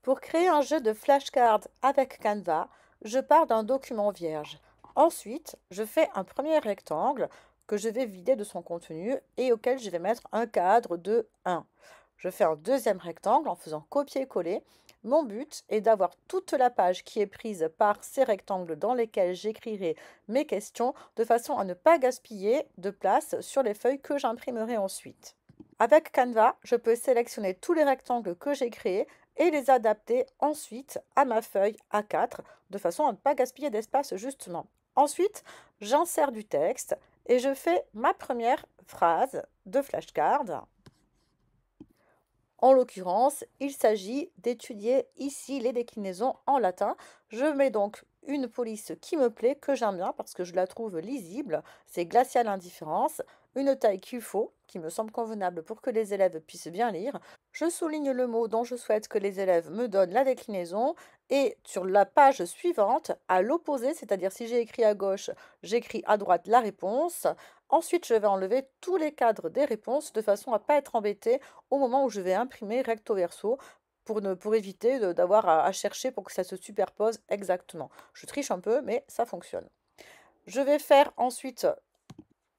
Pour créer un jeu de flashcards avec Canva, je pars d'un document vierge. Ensuite, je fais un premier rectangle que je vais vider de son contenu et auquel je vais mettre un cadre de 1. Je fais un deuxième rectangle en faisant copier-coller. Mon but est d'avoir toute la page qui est prise par ces rectangles dans lesquels j'écrirai mes questions de façon à ne pas gaspiller de place sur les feuilles que j'imprimerai ensuite. Avec Canva, je peux sélectionner tous les rectangles que j'ai créés et les adapter ensuite à ma feuille A4 de façon à ne pas gaspiller d'espace justement. Ensuite, j'insère du texte et je fais ma première phrase de flashcard. En l'occurrence, il s'agit d'étudier ici les déclinaisons en latin. Je mets donc une police qui me plaît, que j'aime bien parce que je la trouve lisible. C'est glacial indifférence, une taille qu'il faut, qui me semble convenable pour que les élèves puissent bien lire. Je souligne le mot dont je souhaite que les élèves me donnent la déclinaison et sur la page suivante, à l'opposé, c'est-à-dire si j'ai écrit à gauche, j'écris à droite la réponse. Ensuite, je vais enlever tous les cadres des réponses de façon à ne pas être embêté au moment où je vais imprimer recto verso pour éviter d'avoir à chercher pour que ça se superpose exactement. Je triche un peu, mais ça fonctionne. Je vais faire ensuite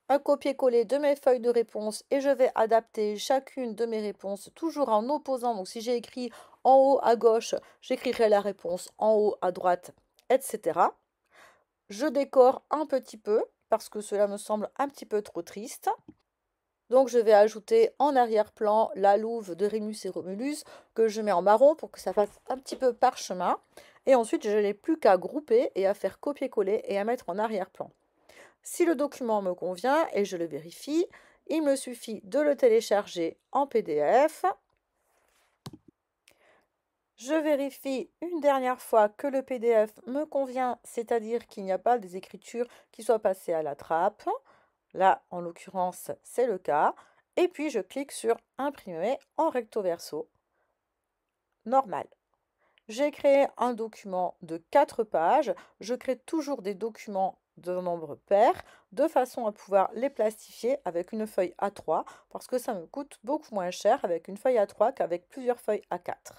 un copier-coller de mes feuilles de réponse et je vais adapter chacune de mes réponses toujours en opposant. Donc si j'ai écrit en haut à gauche, j'écrirai la réponse en haut à droite, etc. Je décore un petit peu parce que cela me semble un petit peu trop triste. Donc je vais ajouter en arrière-plan la louve de Rémus et Romulus que je mets en marron pour que ça fasse un petit peu parchemin. Et ensuite, je n'ai plus qu'à grouper et à faire copier-coller et à mettre en arrière-plan. Si le document me convient et je le vérifie, il me suffit de le télécharger en PDF. Je vérifie une dernière fois que le PDF me convient, c'est-à-dire qu'il n'y a pas des écritures qui soient passées à la trappe. Là, en l'occurrence, c'est le cas. Et puis, je clique sur Imprimer en recto verso. Normal. J'ai créé un document de 4 pages. Je crée toujours des documents de nombre pair de façon à pouvoir les plastifier avec une feuille A3 parce que ça me coûte beaucoup moins cher avec une feuille A3 qu'avec plusieurs feuilles A4.